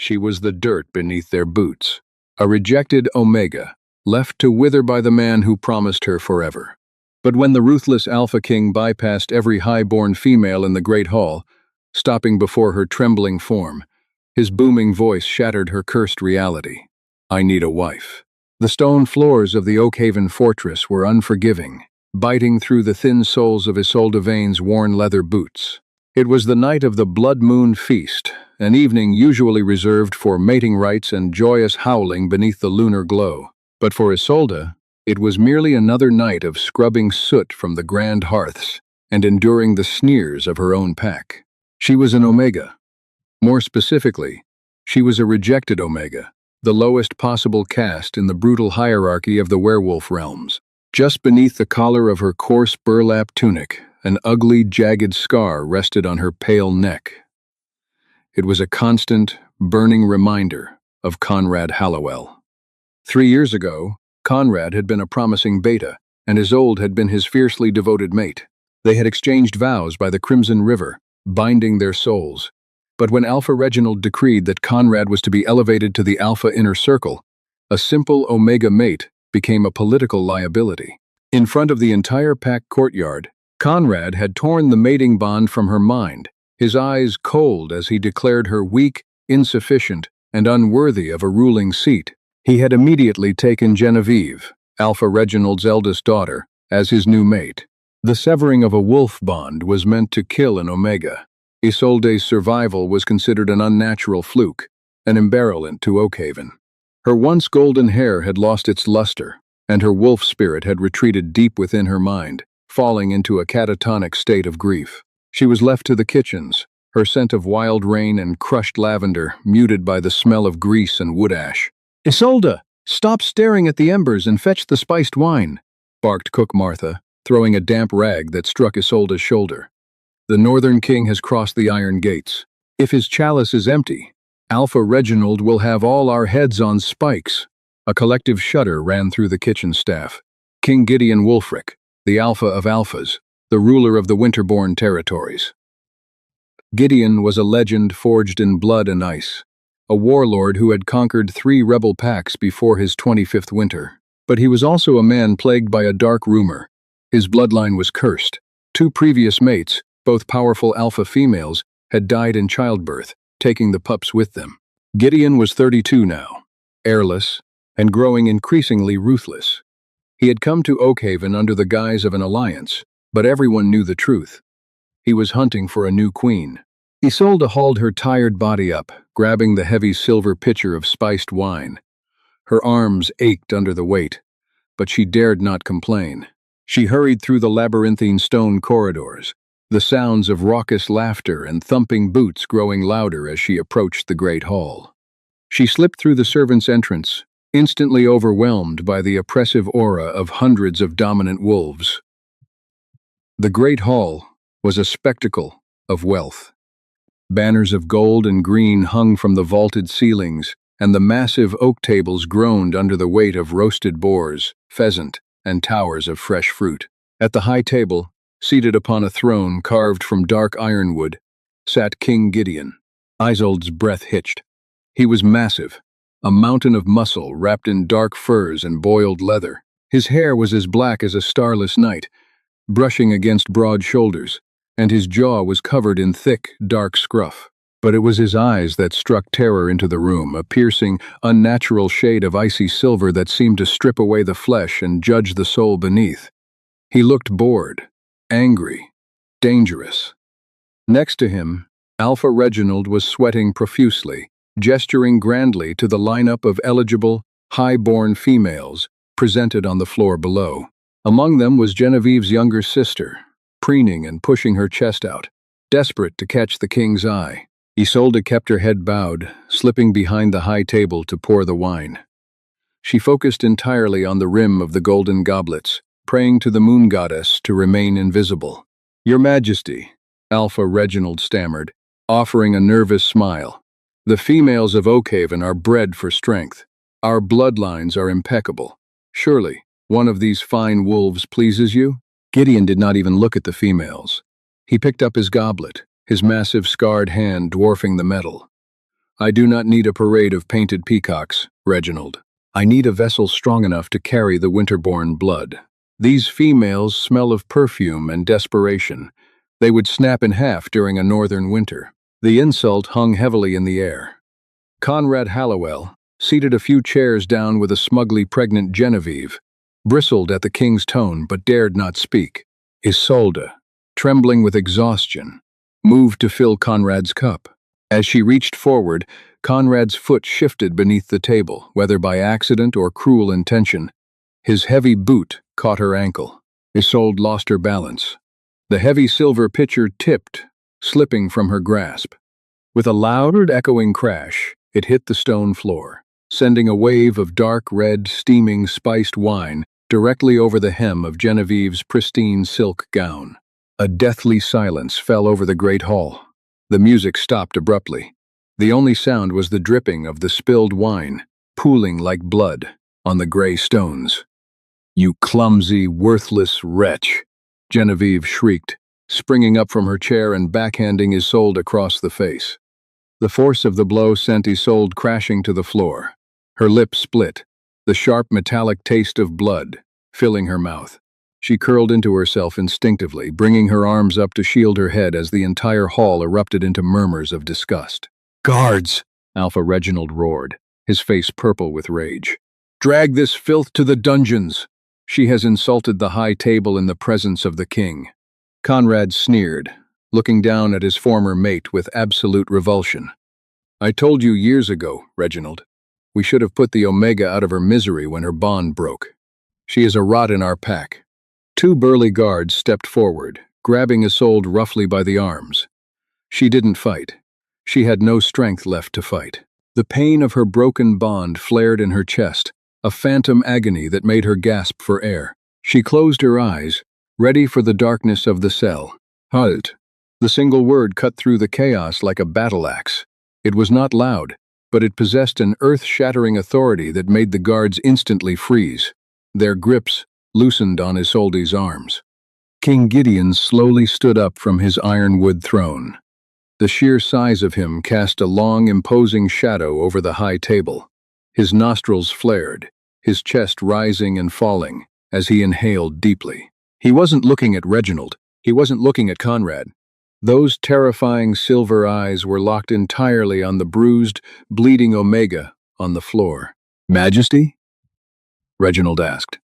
She was the dirt beneath their boots, a rejected Omega, left to wither by the man who promised her forever. But when the ruthless Alpha King bypassed every high-born female in the Great Hall, stopping before her trembling form, his booming voice shattered her cursed reality. "I need a wife." The stone floors of the Oakhaven fortress were unforgiving, biting through the thin soles of Isolde Vane's worn leather boots. It was the night of the Blood Moon Feast, an evening usually reserved for mating rites and joyous howling beneath the lunar glow. But for Isolde, it was merely another night of scrubbing soot from the grand hearths and enduring the sneers of her own pack. She was an Omega. More specifically, she was a rejected Omega, the lowest possible caste in the brutal hierarchy of the werewolf realms. Just beneath the collar of her coarse burlap tunic, an ugly, jagged scar rested on her pale neck. It was a constant, burning reminder of Conrad Hallowell. 3 years ago, Conrad had been a promising beta, and Isolde had been his fiercely devoted mate. They had exchanged vows by the Crimson River, binding their souls. But when Alpha Reginald decreed that Conrad was to be elevated to the Alpha Inner Circle, a simple Omega mate became a political liability. In front of the entire pack courtyard, Conrad had torn the mating bond from her mind, his eyes cold as he declared her weak, insufficient, and unworthy of a ruling seat. He had immediately taken Genevieve, Alpha Reginald's eldest daughter, as his new mate. The severing of a wolf bond was meant to kill an Omega. Isolde's survival was considered an unnatural fluke, an imbarrelment to Oakhaven. Her once golden hair had lost its luster, and her wolf spirit had retreated deep within her mind, falling into a catatonic state of grief. She was left to the kitchens, her scent of wild rain and crushed lavender muted by the smell of grease and wood ash. "Isolde, stop staring at the embers and fetch the spiced wine," barked Cook Martha, throwing a damp rag that struck Isolde's shoulder. "The Northern King has crossed the iron gates. If his chalice is empty, Alpha Reginald will have all our heads on spikes." A collective shudder ran through the kitchen staff. King Gideon Wulfric, the Alpha of Alphas, the ruler of the Winterborn territories. Gideon was a legend forged in blood and ice, a warlord who had conquered 3 rebel packs before his 25th winter. But he was also a man plagued by a dark rumor. His bloodline was cursed. 2 previous mates, both powerful alpha females, had died in childbirth, taking the pups with them. Gideon was 32 now, heirless, and growing increasingly ruthless. He had come to Oakhaven under the guise of an alliance, but everyone knew the truth. He was hunting for a new queen. Isolde hauled her tired body up, grabbing the heavy silver pitcher of spiced wine. Her arms ached under the weight, but she dared not complain. She hurried through the labyrinthine stone corridors, the sounds of raucous laughter and thumping boots growing louder as she approached the great hall. She slipped through the servants' entrance, instantly overwhelmed by the oppressive aura of hundreds of dominant wolves. The great hall was a spectacle of wealth. Banners of gold and green hung from the vaulted ceilings, and the massive oak tables groaned under the weight of roasted boars, pheasant, and towers of fresh fruit. At the high table, seated upon a throne carved from dark ironwood, sat King Gideon. Isolde's breath hitched. He was massive, a mountain of muscle wrapped in dark furs and boiled leather. His hair was as black as a starless night, brushing against broad shoulders, and his jaw was covered in thick, dark scruff. But it was his eyes that struck terror into the room, a piercing, unnatural shade of icy silver that seemed to strip away the flesh and judge the soul beneath. He looked bored, angry, dangerous. Next to him, Alpha Reginald was sweating profusely, gesturing grandly to the lineup of eligible, high-born females presented on the floor below. Among them was Genevieve's younger sister, preening and pushing her chest out, desperate to catch the king's eye. Isolde kept her head bowed, slipping behind the high table to pour the wine. She focused entirely on the rim of the golden goblets, praying to the moon goddess to remain invisible. "Your Majesty," Alpha Reginald stammered, offering a nervous smile. "The females of Oakhaven are bred for strength. Our bloodlines are impeccable. Surely, one of these fine wolves pleases you?" Gideon did not even look at the females. He picked up his goblet, his massive scarred hand dwarfing the metal. I do not need a parade of painted peacocks, Reginald. I need a vessel strong enough to carry the winter-born blood. These females smell of perfume and desperation. They would snap in half during a northern winter. The insult hung heavily in the air. Conrad Hallowell, seated a few chairs down with a smugly pregnant Genevieve, bristled at the king's tone but dared not speak. Isolde, trembling with exhaustion, moved to fill Conrad's cup. As she reached forward, Conrad's foot shifted beneath the table, whether by accident or cruel intention. His heavy boot caught her ankle. Isolde lost her balance. The heavy silver pitcher tipped, slipping from her grasp. With a loud, echoing crash, it hit the stone floor, sending a wave of dark red, steaming, spiced wine directly over the hem of Genevieve's pristine silk gown. A deathly silence fell over the great hall. The music stopped abruptly. The only sound was the dripping of the spilled wine, pooling like blood on the gray stones. "You clumsy, worthless wretch!" Genevieve shrieked, springing up from her chair and backhanding Isolde across the face. The force of the blow sent Isolde crashing to the floor. Her lips split, the sharp metallic taste of blood filling her mouth. She curled into herself instinctively, bringing her arms up to shield her head as the entire hall erupted into murmurs of disgust. "Guards!" Alpha Reginald roared, his face purple with rage. "Drag this filth to the dungeons! She has insulted the high table in the presence of the king." Conrad sneered, looking down at his former mate with absolute revulsion. "I told you years ago, Reginald. We should have put the Omega out of her misery when her bond broke. She is a rot in our pack." Two burly guards stepped forward, grabbing Isolde roughly by the arms. She didn't fight. She had no strength left to fight. The pain of her broken bond flared in her chest, a phantom agony that made her gasp for air. She closed her eyes, ready for the darkness of the cell. "Halt!" The single word cut through the chaos like a battle axe. It was not loud, but it possessed an earth-shattering authority that made the guards instantly freeze. Their grips loosened on Isolde's arms. King Gideon slowly stood up from his ironwood throne. The sheer size of him cast a long, imposing shadow over the high table. His nostrils flared, his chest rising and falling as he inhaled deeply. He wasn't looking at Reginald. He wasn't looking at Conrad. Those terrifying silver eyes were locked entirely on the bruised, bleeding Omega on the floor. "Majesty?" Reginald asked,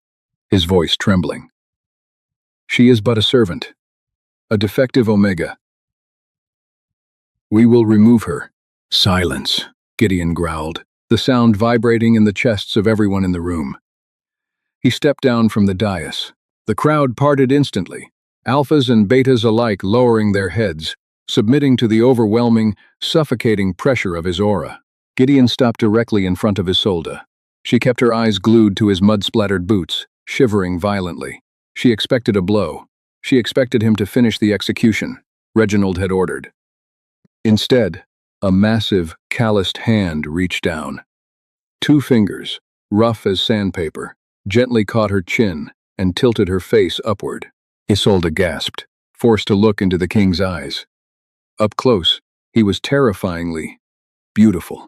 his voice trembling. "She is but a servant, a defective Omega. We will remove her." "Silence," Gideon growled, the sound vibrating in the chests of everyone in the room. He stepped down from the dais. The crowd parted instantly, alphas and betas alike lowering their heads, submitting to the overwhelming, suffocating pressure of his aura. Gideon stopped directly in front of Isolde. She kept her eyes glued to his mud-splattered boots, shivering violently. She expected a blow. She expected him to finish the execution Reginald had ordered. Instead, a massive, calloused hand reached down. Two fingers, rough as sandpaper, gently caught her chin and tilted her face upward. Isolde gasped, forced to look into the king's eyes. Up close, he was terrifyingly beautiful.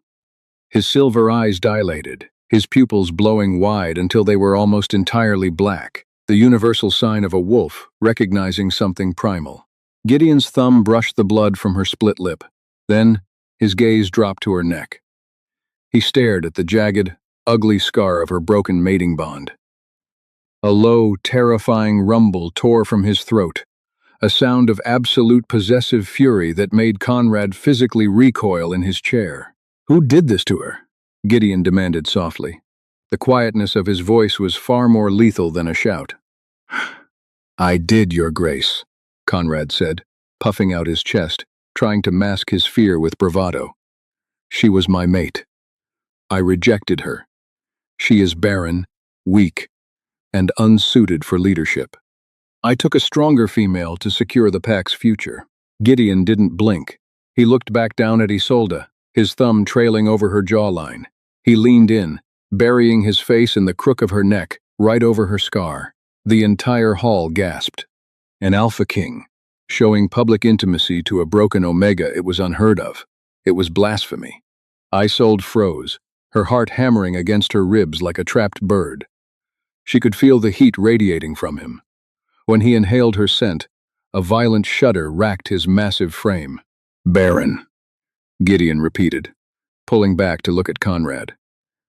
His silver eyes dilated, his pupils blowing wide until they were almost entirely black, the universal sign of a wolf recognizing something primal. Gideon's thumb brushed the blood from her split lip. Then, his gaze dropped to her neck. He stared at the jagged, ugly scar of her broken mating bond. A low, terrifying rumble tore from his throat, a sound of absolute possessive fury that made Conrad physically recoil in his chair. "Who did this to her?" Gideon demanded softly. The quietness of his voice was far more lethal than a shout. "I did, Your Grace," Conrad said, puffing out his chest, trying to mask his fear with bravado. "She was my mate. I rejected her. She is barren, weak, and unsuited for leadership. I took a stronger female to secure the pack's future." Gideon didn't blink. He looked back down at Isolde, his thumb trailing over her jawline. He leaned in, burying his face in the crook of her neck, right over her scar. The entire hall gasped. An Alpha King, showing public intimacy to a broken Omega. It was unheard of. It was blasphemy. Isolde froze, her heart hammering against her ribs like a trapped bird. She could feel the heat radiating from him. When he inhaled her scent, a violent shudder racked his massive frame. "Baron," Gideon repeated, pulling back to look at Conrad.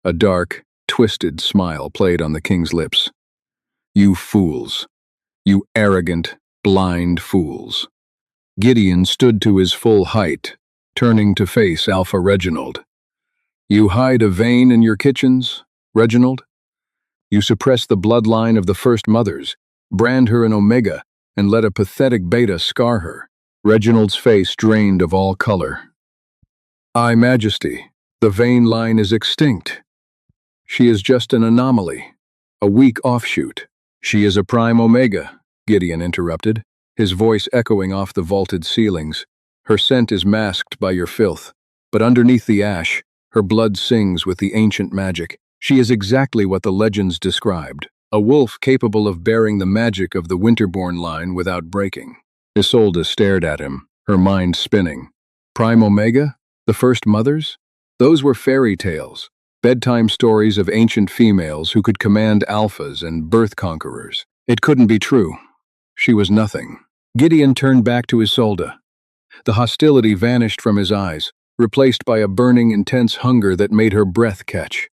A dark, twisted smile played on the king's lips. "You fools. You arrogant, blind fools." Gideon stood to his full height, turning to face Alpha Reginald. "You hide a vein in your kitchens, Reginald? You suppress the bloodline of the first mothers, brand her an Omega, and let a pathetic Beta scar her." Reginald's face drained of all color. "Aye, Majesty, the vein line is extinct. She is just an anomaly, a weak offshoot." "She is a prime Omega," Gideon interrupted, his voice echoing off the vaulted ceilings. "Her scent is masked by your filth, but underneath the ash, her blood sings with the ancient magic. She is exactly what the legends described, a wolf capable of bearing the magic of the Winterborn line without breaking." Isolde stared at him, her mind spinning. Prime Omega? The first mothers? Those were fairy tales, bedtime stories of ancient females who could command alphas and birth conquerors. It couldn't be true. She was nothing. Gideon turned back to Isolde. The hostility vanished from his eyes, replaced by a burning, intense hunger that made her breath catch.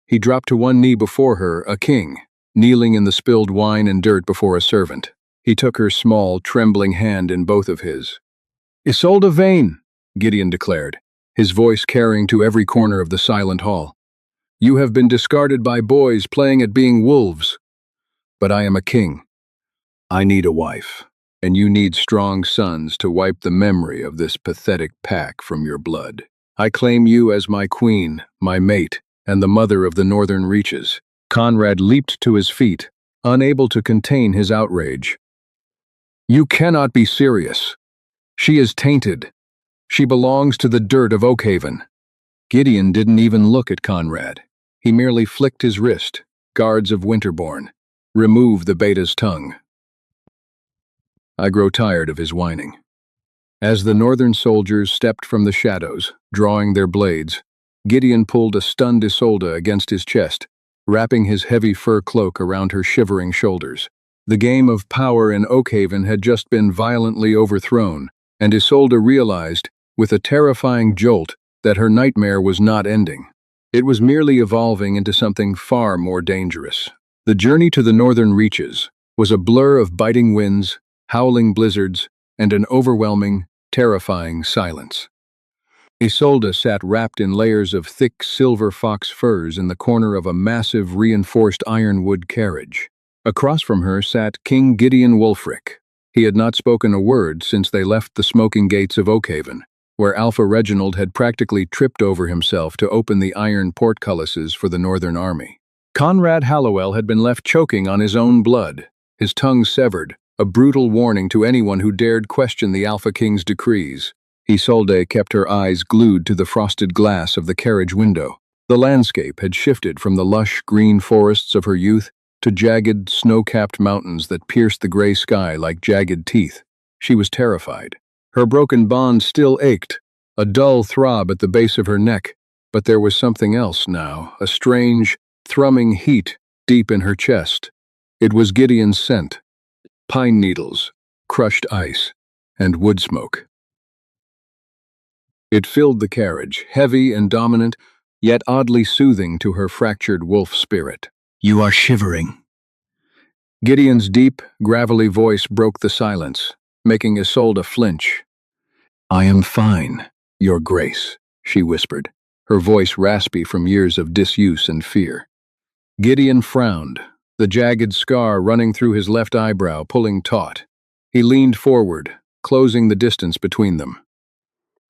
He dropped to one knee before her, a king, kneeling in the spilled wine and dirt before a servant. He took her small, trembling hand in both of his. "Isolde Vane," Gideon declared, his voice carrying to every corner of the silent hall. "You have been discarded by boys playing at being wolves. But I am a king. I need a wife, and you need strong sons to wipe the memory of this pathetic pack from your blood. I claim you as my queen, my mate, and the mother of the northern reaches." Conrad leaped to his feet, unable to contain his outrage. "You cannot be serious. She is tainted. She belongs to the dirt of Oakhaven." Gideon didn't even look at Conrad. He merely flicked his wrist. "Guards of Winterborn, remove the Beta's tongue." I grow tired of his whining. As the northern soldiers stepped from the shadows, drawing their blades, Gideon pulled a stunned Isolde against his chest, wrapping his heavy fur cloak around her shivering shoulders. The game of power in Oakhaven had just been violently overthrown, and Isolde realized, with a terrifying jolt, that her nightmare was not ending. It was merely evolving into something far more dangerous. The journey to the northern reaches was a blur of biting winds, howling blizzards, and an overwhelming, terrifying silence. Isolde sat wrapped in layers of thick silver fox furs in the corner of a massive reinforced ironwood carriage. Across from her sat King Gideon Wulfric. He had not spoken a word since they left the smoking gates of Oakhaven, where Alpha Reginald had practically tripped over himself to open the iron portcullises for the Northern Army. Conrad Hallowell had been left choking on his own blood, his tongue severed, a brutal warning to anyone who dared question the Alpha King's decrees. Isolde kept her eyes glued to the frosted glass of the carriage window. The landscape had shifted from the lush green forests of her youth to jagged, snow-capped mountains that pierced the gray sky like jagged teeth. She was terrified. Her broken bond still ached, a dull throb at the base of her neck, but there was something else now, a strange, thrumming heat deep in her chest. It was Gideon's scent: pine needles, crushed ice, and wood smoke. It filled the carriage, heavy and dominant, yet oddly soothing to her fractured wolf spirit. "You are shivering." Gideon's deep, gravelly voice broke the silence, making Isolde flinch. "I am fine, Your Grace," she whispered, her voice raspy from years of disuse and fear. Gideon frowned, the jagged scar running through his left eyebrow pulling taut. He leaned forward, closing the distance between them.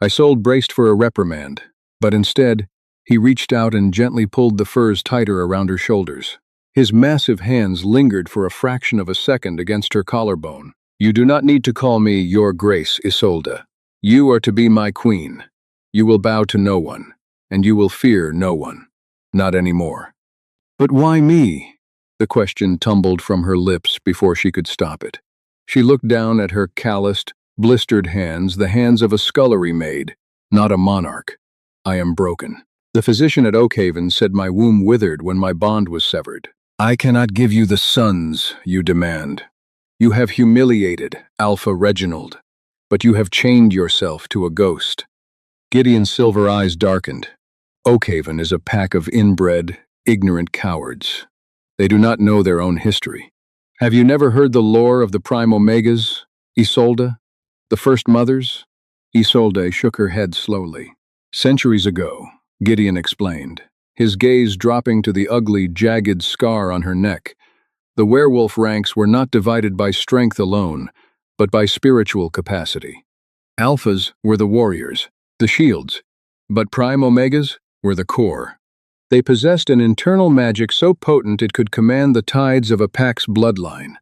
Isolde braced for a reprimand, but instead, he reached out and gently pulled the furs tighter around her shoulders. His massive hands lingered for a fraction of a second against her collarbone. "You do not need to call me Your Grace, Isolde. You are to be my queen. You will bow to no one, and you will fear no one. Not anymore." "But why me?" The question tumbled from her lips before she could stop it. She looked down at her calloused, blistered hands, the hands of a scullery maid, not a monarch. I am broken. The physician at Oakhaven said my womb withered when my bond was severed. I cannot give you the sons you demand. You have humiliated Alpha Reginald, but you have chained yourself to a ghost. Gideon's silver eyes darkened. Oakhaven is a pack of inbred, ignorant cowards. They do not know their own history. Have you never heard the lore of the Prime Omegas, Isolde, the first mothers? Isolde shook her head slowly. Centuries ago, Gideon explained, his gaze dropping to the ugly, jagged scar on her neck. The werewolf ranks were not divided by strength alone, but by spiritual capacity. Alphas were the warriors, the shields, but Prime Omegas were the core. They possessed an internal magic so potent it could command the tides of a pack's bloodline.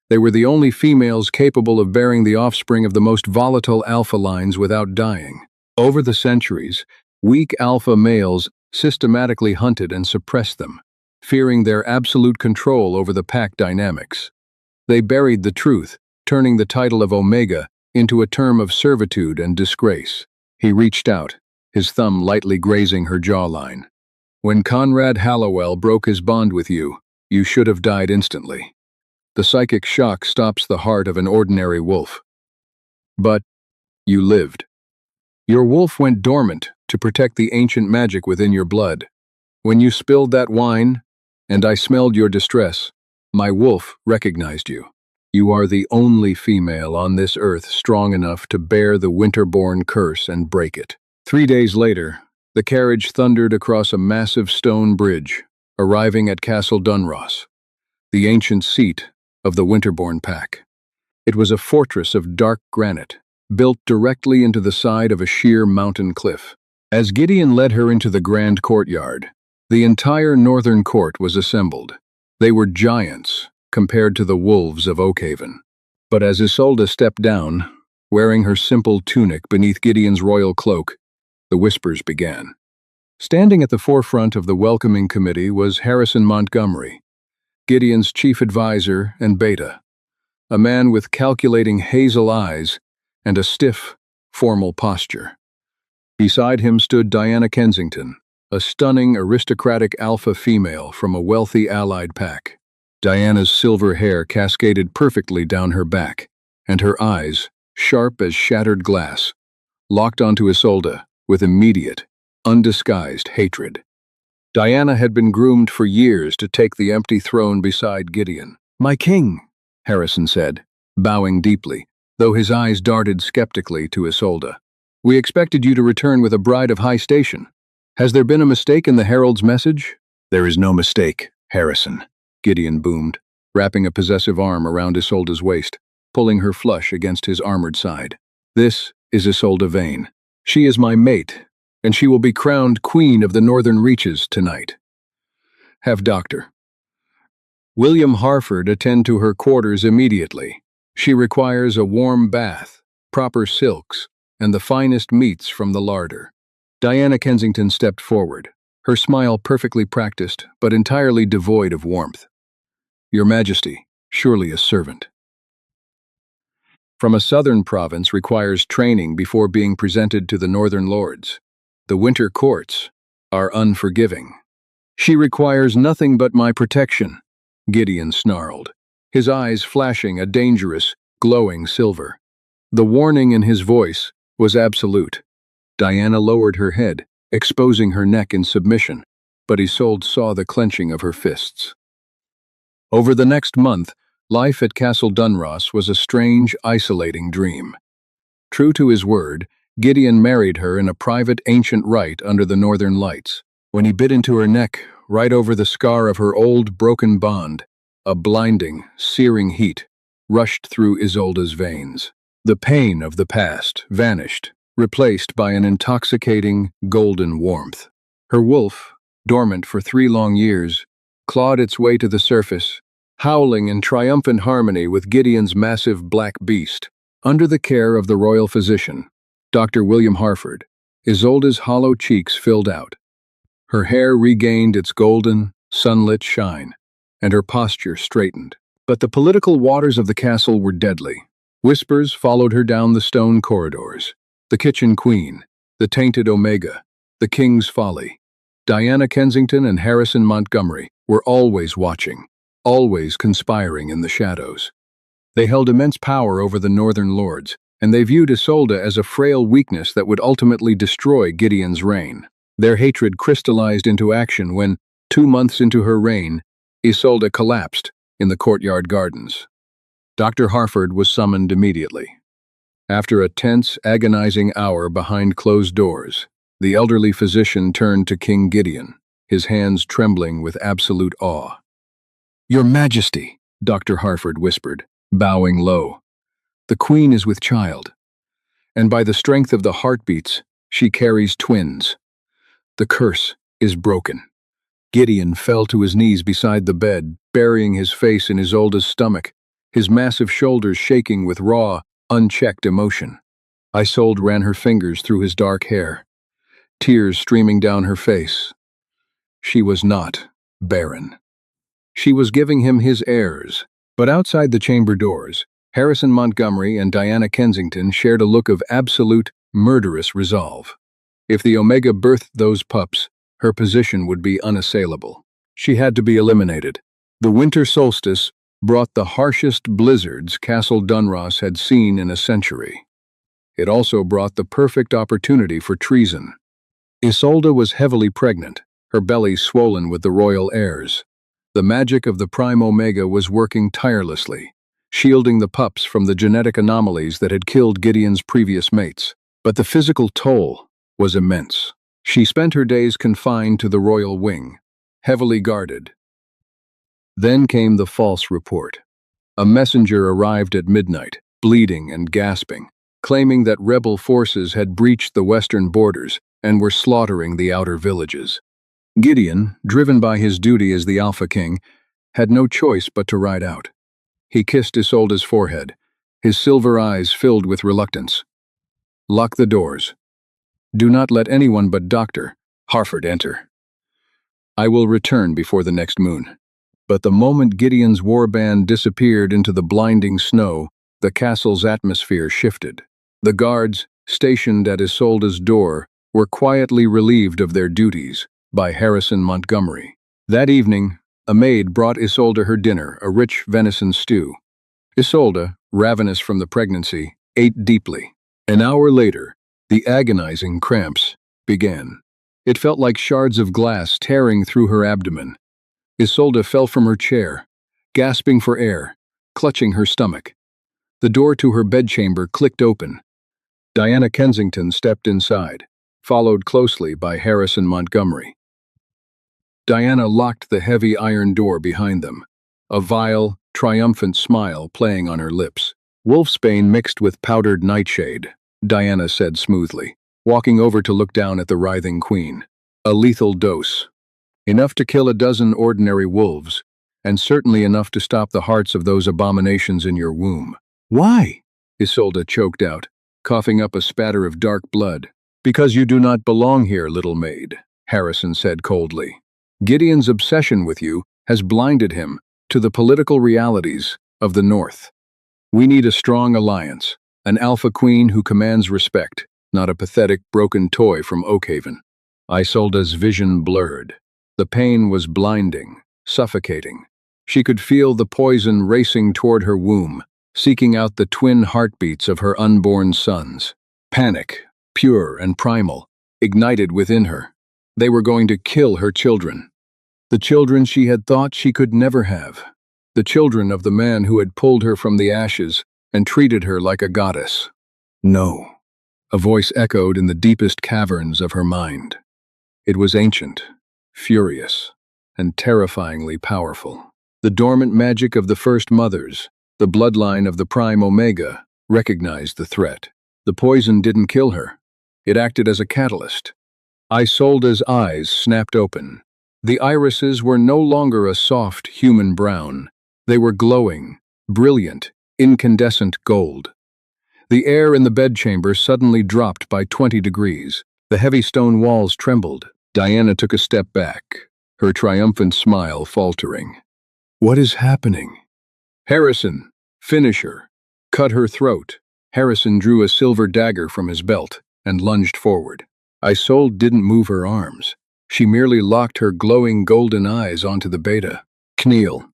They were the only females capable of bearing the offspring of the most volatile alpha lines without dying. Over the centuries, weak alpha males systematically hunted and suppressed them, fearing their absolute control over the pack dynamics. They buried the truth, turning the title of Omega into a term of servitude and disgrace. He reached out, his thumb lightly grazing her jawline. When Conrad Hallowell broke his bond with you, you should have died instantly. The psychic shock stops the heart of an ordinary wolf. But you lived. Your wolf went dormant to protect the ancient magic within your blood. When you spilled that wine, and I smelled your distress, my wolf recognized you. You are the only female on this earth strong enough to bear the winter-born curse and break it. 3 days later, the carriage thundered across a massive stone bridge, arriving at Castle Dunross, the ancient seat of the Winterborn pack. It was a fortress of dark granite, built directly into the side of a sheer mountain cliff. As Gideon led her into the grand courtyard, the entire northern court was assembled. They were giants compared to the wolves of Oakhaven. But as Isolde stepped down, wearing her simple tunic beneath Gideon's royal cloak, the whispers began. Standing at the forefront of the welcoming committee was Harrison Montgomery, Gideon's chief advisor and beta, a man with calculating hazel eyes and a stiff, formal posture. Beside him stood Diana Kensington, a stunning aristocratic alpha female from a wealthy allied pack. Diana's silver hair cascaded perfectly down her back, and her eyes, sharp as shattered glass, locked onto Isolde with immediate, undisguised hatred. Diana had been groomed for years to take the empty throne beside Gideon. "My king," Harrison said, bowing deeply, though his eyes darted skeptically to Isolde. "We expected you to return with a bride of high station. Has there been a mistake in the herald's message?" "There is no mistake, Harrison," Gideon boomed, wrapping a possessive arm around Isolde's waist, pulling her flush against his armored side. "This is Isolde Vane. She is my mate, and she will be crowned Queen of the Northern Reaches tonight. Have Dr. William Harford attend to her quarters immediately. She requires a warm bath, proper silks, and the finest meats from the larder." Diana Kensington stepped forward, her smile perfectly practiced, but entirely devoid of warmth. "Your Majesty, surely a servant from a southern province requires training before being presented to the northern lords. The winter courts are unforgiving." "She requires nothing but my protection," Gideon snarled, his eyes flashing a dangerous, glowing silver. The warning in his voice was absolute. Diana lowered her head, exposing her neck in submission, but Isolde saw the clenching of her fists. Over the next month, life at Castle Dunross was a strange, isolating dream. True to his word, Gideon married her in a private ancient rite under the northern lights. When he bit into her neck, right over the scar of her old, broken bond, a blinding, searing heat rushed through Isolde's veins. The pain of the past vanished, replaced by an intoxicating, golden warmth. Her wolf, dormant for 3 long years, clawed its way to the surface, howling in triumphant harmony with Gideon's massive black beast. Under the care of the royal physician, Dr. William Harford, Isolde's hollow cheeks filled out. Her hair regained its golden, sunlit shine, and her posture straightened. But the political waters of the castle were deadly. Whispers followed her down the stone corridors. The kitchen queen, the tainted Omega, The King's Folly. Diana Kensington and Harrison Montgomery were always watching, always conspiring in the shadows. They held immense power over the northern lords, and they viewed Isolde as a frail weakness that would ultimately destroy Gideon's reign. Their hatred crystallized into action when, 2 months into her reign, Isolde collapsed in the courtyard gardens. Dr. Harford was summoned immediately. After a tense, agonizing hour behind closed doors, the elderly physician turned to King Gideon, his hands trembling with absolute awe. "Your Majesty," Dr. Harford whispered, bowing low, "the Queen is with child, and by the strength of the heartbeats, she carries twins. The curse is broken." Gideon fell to his knees beside the bed, burying his face in Isolde's stomach, his massive shoulders shaking with raw, unchecked emotion. Isolde ran her fingers through his dark hair, tears streaming down her face. She was not barren. She was giving him his heirs, but outside the chamber doors, Harrison Montgomery and Diana Kensington shared a look of absolute, murderous resolve. If the Omega birthed those pups, her position would be unassailable. She had to be eliminated. The winter solstice brought the harshest blizzards Castle Dunross had seen in a century. It also brought the perfect opportunity for treason. Isolde was heavily pregnant, her belly swollen with the royal heirs. The magic of the Prime Omega was working tirelessly, shielding the pups from the genetic anomalies that had killed Gideon's previous mates. But the physical toll was immense. She spent her days confined to the royal wing, heavily guarded. Then came the false report. A messenger arrived at midnight, bleeding and gasping, claiming that rebel forces had breached the western borders and were slaughtering the outer villages. Gideon, driven by his duty as the Alpha King, had no choice but to ride out. He kissed Isolde's forehead, his silver eyes filled with reluctance. "Lock the doors. Do not let anyone but Dr. Harford enter. I will return before the next moon." But the moment Gideon's warband disappeared into the blinding snow, the castle's atmosphere shifted. The guards, stationed at Isolde's door, were quietly relieved of their duties by Harrison Montgomery. That evening, a maid brought Isolde her dinner, a rich venison stew. Isolde, ravenous from the pregnancy, ate deeply. An hour later, the agonizing cramps began. It felt like shards of glass tearing through her abdomen. Isolde fell from her chair, gasping for air, clutching her stomach. The door to her bedchamber clicked open. Diana Kensington stepped inside, followed closely by Harrison Montgomery. Diana locked the heavy iron door behind them, a vile, triumphant smile playing on her lips. "Wolfsbane mixed with powdered nightshade," Diana said smoothly, walking over to look down at the writhing queen. "A lethal dose. Enough to kill a dozen ordinary wolves, and certainly enough to stop the hearts of those abominations in your womb." "Why?" Isolde choked out, coughing up a spatter of dark blood. "Because you do not belong here, little maid," Harrison said coldly. "Gideon's obsession with you has blinded him to the political realities of the North. We need a strong alliance, an alpha queen who commands respect, not a pathetic, broken toy from Oakhaven." Isolde's vision blurred. The pain was blinding, suffocating. She could feel the poison racing toward her womb, seeking out the twin heartbeats of her unborn sons. Panic, pure and primal, ignited within her. They were going to kill her children. The children she had thought she could never have. The children of the man who had pulled her from the ashes and treated her like a goddess. "No," a voice echoed in the deepest caverns of her mind. It was ancient, furious, and terrifyingly powerful. The dormant magic of the first mothers, the bloodline of the Prime Omega, recognized the threat. The poison didn't kill her. It acted as a catalyst. Isolde's eyes snapped open. The irises were no longer a soft human brown. They were glowing, brilliant, incandescent gold. The air in the bedchamber suddenly dropped by 20 degrees. The heavy stone walls trembled. Diana took a step back, her triumphant smile faltering. "What is happening?" "Harrison, finish her. Cut her throat." Harrison drew a silver dagger from his belt and lunged forward. Isolde didn't move her arms. She merely locked her glowing golden eyes onto the beta. Kneel.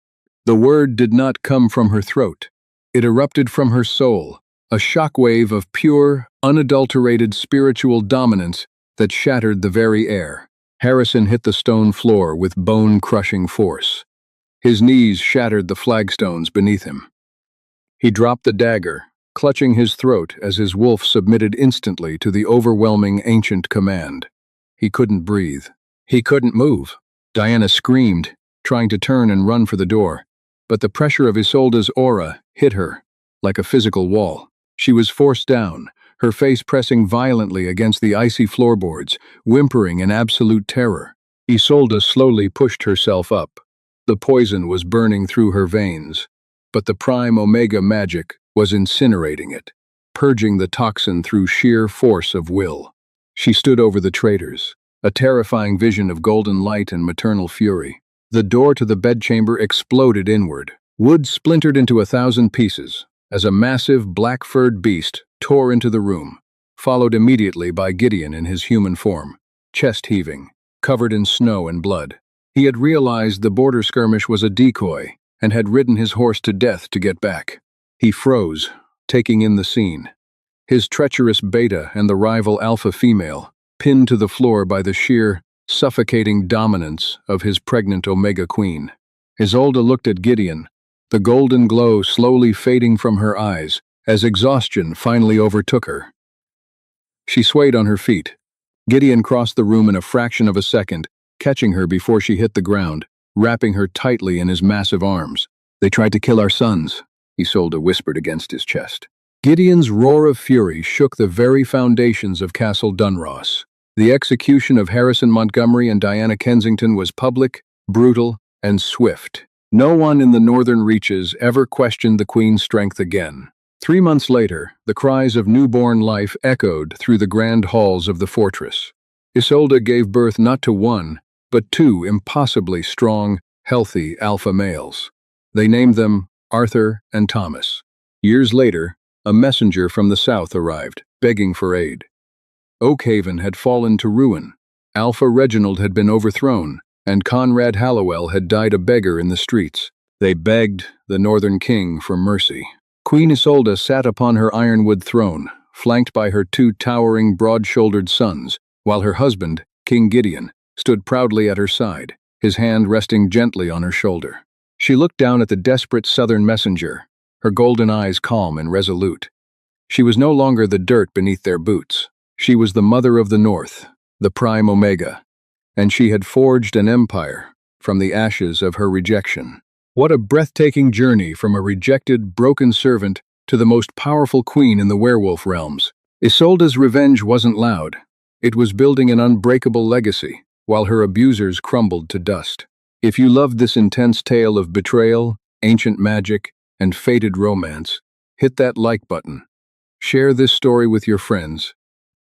The word did not come from her throat. It erupted from her soul, a shockwave of pure, unadulterated spiritual dominance that shattered the very air. Harrison hit the stone floor with bone-crushing force. His knees shattered the flagstones beneath him. He dropped the dagger, clutching his throat as his wolf submitted instantly to the overwhelming ancient command. He couldn't breathe. He couldn't move. Diana screamed, trying to turn and run for the door, but the pressure of Isolde's aura hit her like a physical wall. She was forced down, her face pressing violently against the icy floorboards, whimpering in absolute terror. Isolde slowly pushed herself up. The poison was burning through her veins, but the prime Omega magic was incinerating it, purging the toxin through sheer force of will. She stood over the traitors, a terrifying vision of golden light and maternal fury. The door to the bedchamber exploded inward. Wood splintered into 1,000 pieces as a massive black-furred beast tore into the room, followed immediately by Gideon in his human form, chest heaving, covered in snow and blood. He had realized the border skirmish was a decoy and had ridden his horse to death to get back. He froze, taking in the scene. His treacherous beta and the rival alpha female, pinned to the floor by the sheer, suffocating dominance of his pregnant Omega Queen. Isolde looked at Gideon, the golden glow slowly fading from her eyes as exhaustion finally overtook her. She swayed on her feet. Gideon crossed the room in a fraction of a second, catching her before she hit the ground, wrapping her tightly in his massive arms. "They tried to kill our sons," Isolde whispered against his chest. Gideon's roar of fury shook the very foundations of Castle Dunross. The execution of Harrison Montgomery and Diana Kensington was public, brutal, and swift. No one in the northern reaches ever questioned the Queen's strength again. 3 months later, the cries of newborn life echoed through the grand halls of the fortress. Isolde gave birth not to one, but 2 impossibly strong, healthy alpha males. They named them Arthur and Thomas. Years later, a messenger from the south arrived, begging for aid. Oakhaven had fallen to ruin. Alpha Reginald had been overthrown, and Conrad Hallowell had died a beggar in the streets. They begged the Northern King for mercy. Queen Isolde sat upon her ironwood throne, flanked by her 2 towering, broad-shouldered sons, while her husband, King Gideon, stood proudly at her side, his hand resting gently on her shoulder. She looked down at the desperate southern messenger, her golden eyes calm and resolute. She was no longer the dirt beneath their boots. She was the mother of the North, the prime Omega, and she had forged an empire from the ashes of her rejection. What a breathtaking journey from a rejected, broken servant to the most powerful queen in the werewolf realms. Isolde's revenge wasn't loud. It was building an unbreakable legacy, while her abusers crumbled to dust. If you loved this intense tale of betrayal, ancient magic, and fated romance, hit that like button. Share this story with your friends.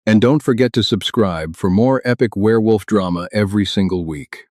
And don't forget to subscribe for more epic werewolf drama every single week.